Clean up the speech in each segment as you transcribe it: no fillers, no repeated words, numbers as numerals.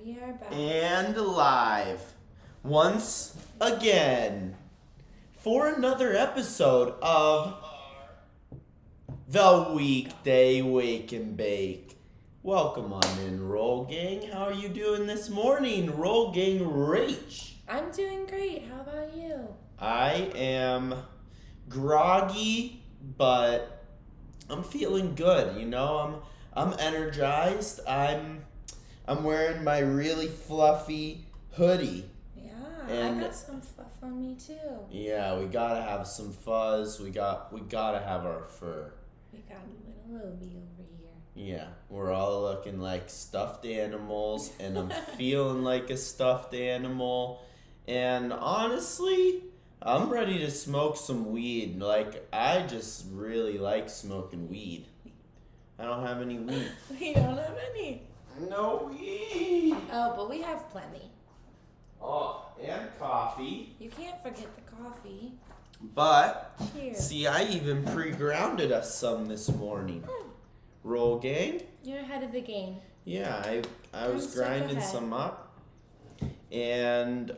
We are back. And live once again for another episode of the Weekday Wake and Bake. Welcome on in, Roll Gang. How are you doing this morning, Roll Gang Rach? I'm doing great. How about you? I am groggy, but I'm feeling good. You know, I'm energized. I'm wearing my really fluffy hoodie. Yeah, And I got some fluff on me too. Yeah, we gotta have some fuzz. We gotta have our fur. We got a little Obi over here. Yeah, we're all looking like stuffed animals, and I'm feeling like a stuffed animal. And honestly, I'm ready to smoke some weed. Like, I just really like smoking weed. I don't have any weed. We don't have any. No weed. Oh, but we have plenty. Oh, and coffee. You can't forget the coffee. But, Cheers. see, I even pre-grounded us some this morning. Roll Gang? You're ahead of the game. Yeah, I was I'm so grinding ahead. some up. And,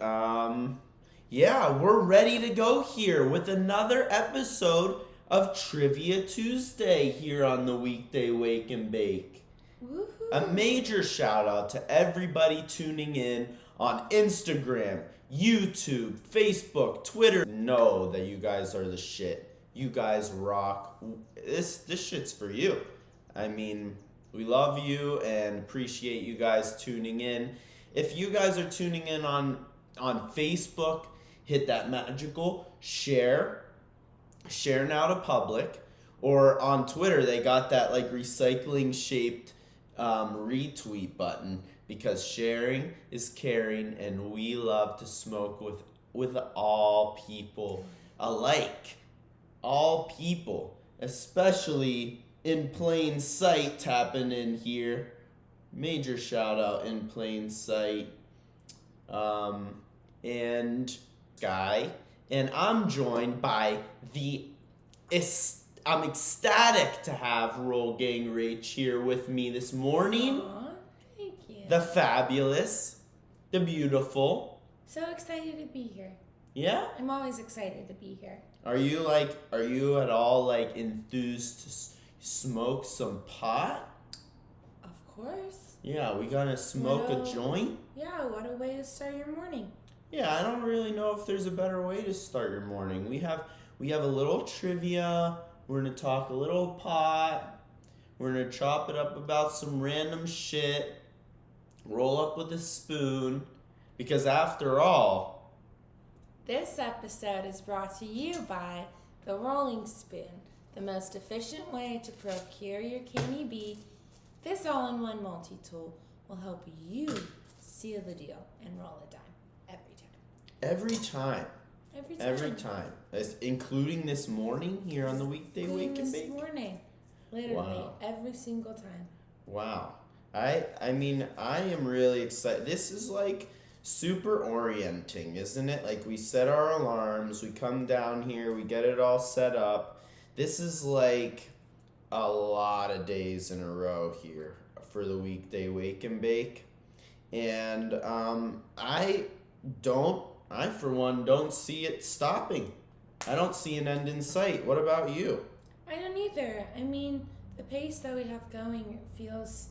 yeah, we're ready to go here with another episode of Trivia Tuesday here on the Weekday Wake and Bake. Woohoo. A major shout out to everybody tuning in on Instagram, YouTube, Facebook, Twitter. Know that you guys are the shit. You guys rock. This shit's for you. I mean, we love you and appreciate you guys tuning in. If you guys are tuning in on Facebook, hit that magical share now to public. Or on Twitter, they got that like recycling shaped retweet button, because sharing is caring, and we love to smoke with all people alike. All people, especially in plain sight, tapping in here. Major shout out in plain sight. And Sky, and I'm joined by I'm ecstatic to have Roll Gang Rach here with me this morning. Aw, thank you. The fabulous, the beautiful. So excited to be here. Yeah? I'm always excited to be here. Are you at all like enthused to smoke some pot? Of course. Yeah, we gonna smoke a joint? Yeah, what a way to start your morning. Yeah, I don't really know if there's a better way to start your morning. We have a little trivia. We're gonna talk a little pot. We're gonna chop it up about some random shit. Roll up with a spoon. Because after all, This episode is brought to you by the Rolling Spoon, the most efficient way to procure your candy bee. This all-in-one multi-tool will help you seal the deal and roll a dime every time. every time. Including this morning here on the Weekday Wake and Bake. This morning. Literally, Wow. every single time. Wow. I mean, I am really excited. This is like super orienting, isn't it? Like, we set our alarms, we come down here, we get it all set up. This is like a lot of days in a row here for the Weekday Wake and Bake. And I for one don't see it stopping. I don't see an end in sight. What about you? I don't either. I mean, the pace that we have going feels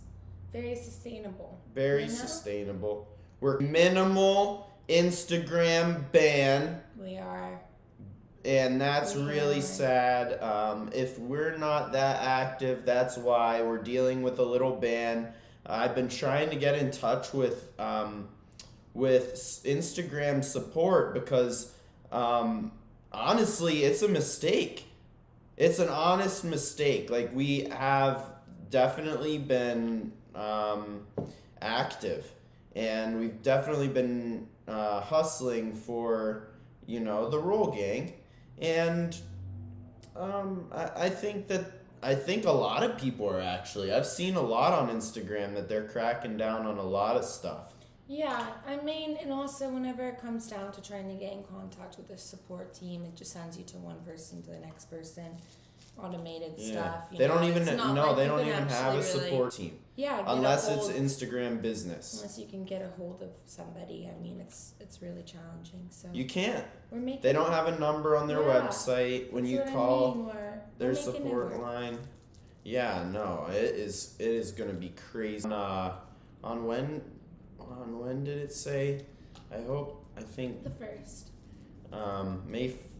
very sustainable. Very You know? sustainable. We're minimal Instagram ban, We are. and that's We really are. sad. If we're not that active, that's why we're dealing with a little ban. I've been trying to get in touch with Instagram support because honestly, it's a mistake. It's an honest mistake. Like, we have definitely been active, and we've definitely been hustling for, the Roll Gang. And I think a lot of people are actually. I've seen a lot on Instagram that they're cracking down on a lot of stuff. Yeah, I mean, and also whenever it comes down to trying to get in contact with the support team, it just sends you to one person to the next person. automated Yeah. stuff. They don't even It's not no, like they you don't can even have a actually support team Yeah, get unless a it's hold, Instagram business. unless you can get a hold of somebody. I mean, it's really challenging. So You can't. we're making. They don't have a number on their Yeah, website when that's you what call I mean. their we're making it support work. line. Yeah, no, it is gonna be crazy. On when did it say? I think The first.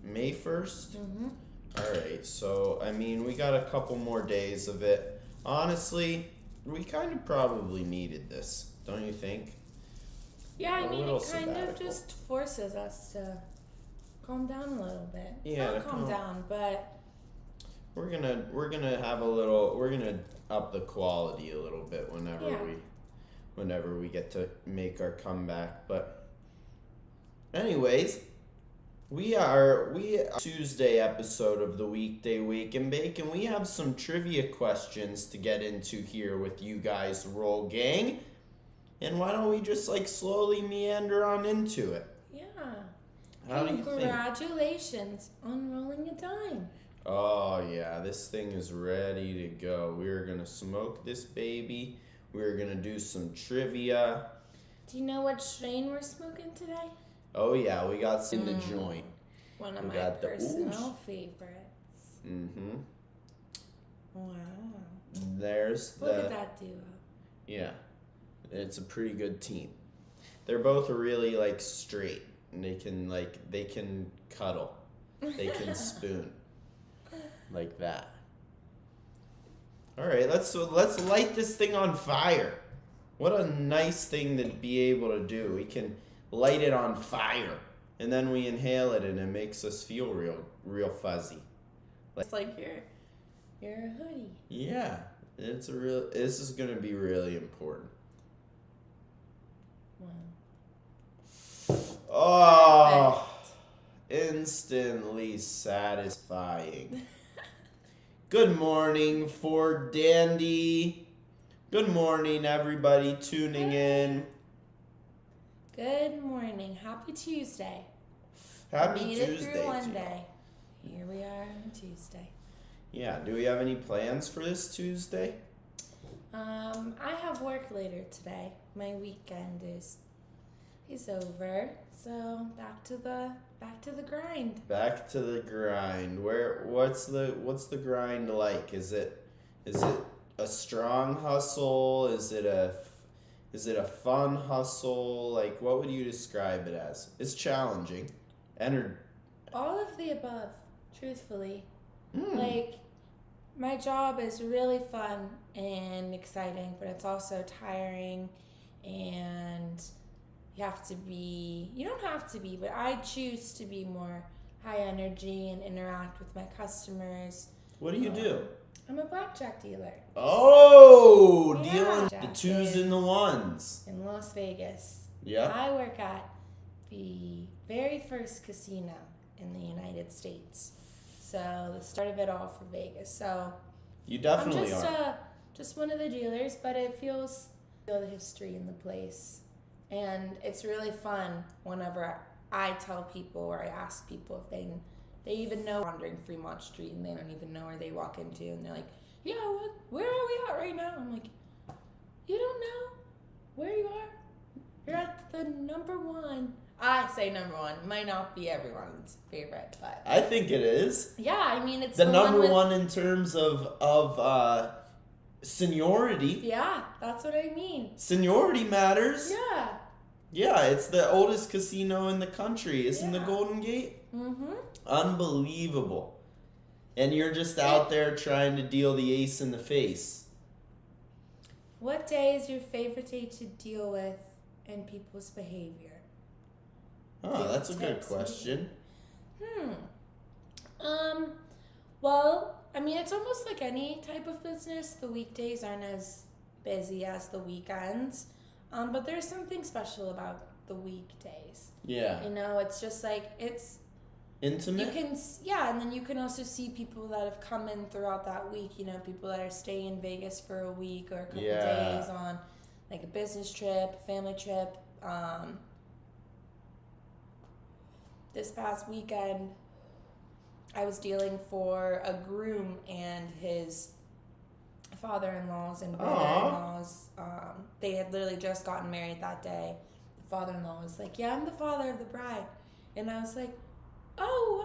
May 1st. Mhm. All right, so I mean we got a couple more days of it. Honestly, we kind of probably needed this, don't you think? Yeah, I A mean, little it kind of sabbatical. just forces us to calm down a little bit. Yeah, to Not calm calm- down, but We're gonna up the quality a little bit Yeah. whenever we get to make our comeback. But anyways, we are Tuesday episode of the Weekday Wake and Bake, and we have some trivia questions to get into here with you guys, Roll Gang. And why don't we just slowly meander on into it? yeah. How do you think? Congratulations on rolling a dime. Oh yeah, this thing is ready to go. We're gonna smoke this baby. We're gonna do some trivia. Do you know what strain we're smoking today? Oh yeah, we got in the joint. One of We my got the personal favorites. Mm-hmm. Wow. There's Look the at that duo. yeah. It's a pretty good team. They're both really straight, and they can cuddle. They can spoon. Like that. All right, let's light this thing on fire. What a nice thing to be able to do. We can light it on fire, and then we inhale it, and it makes us feel real fuzzy. It's like your hoodie. Yeah, this is gonna be really important. Wow. Oh, instantly satisfying. Good morning, Ford Dandy. Good morning, everybody tuning in. Good morning. Happy Tuesday. Happy Made Tuesday. it through to one you. day. Here we are on a Tuesday. Yeah, do we have any plans for this Tuesday? I have work later today. My weekend is over. So back to the grind. Back to the grind. What's the grind like? Is it a strong hustle? Is it a fun hustle? What would you describe it as? It's challenging. All of the above, truthfully. My job is really fun and exciting, but it's also tiring, and you don't have to be, but I choose to be more high energy and interact with my customers. What do you do? I'm a blackjack dealer Oh, Yeah. dealing the twos and the ones. in Las Vegas. Yeah. I work at the very first casino in the United States. So the start of it all for Vegas. So You definitely I'm are. just one of the dealers, but it feels the history in the place. And it's really fun whenever I tell people or I ask people if they even know wandering Fremont Street, and they don't even know where they walk into, and they're like, yeah, where are we at right now? I'm like, you don't know where you are? You're at the number one. I say number one. Might not be everyone's favorite, but I think it is. yeah, I mean, it's The the number one, one in terms of seniority. Yeah, that's what I mean. Seniority matters. Yeah. Yeah, it's the oldest casino in the country. Isn't the Yeah. Golden Gate? Mm-hmm. Unbelievable. And you're just out there trying to deal the ace in the face. What day is your favorite day to deal with and people's behavior? Oh, that's a good Tips. question. Well, I mean, it's almost like any type of business. The weekdays aren't as busy as the weekends. But there's something special about the weekdays. Yeah. It's just it's Intimate? and then you can also see people that have come in throughout that week, people that are staying in Vegas for a week or a couple Yeah. days on a business trip, family trip. This past weekend, I was dealing for a groom and his father-in-laws and brother-in-laws. They had literally just gotten married that day. The father-in-law was like, yeah, I'm the father of the bride. And I was like, oh,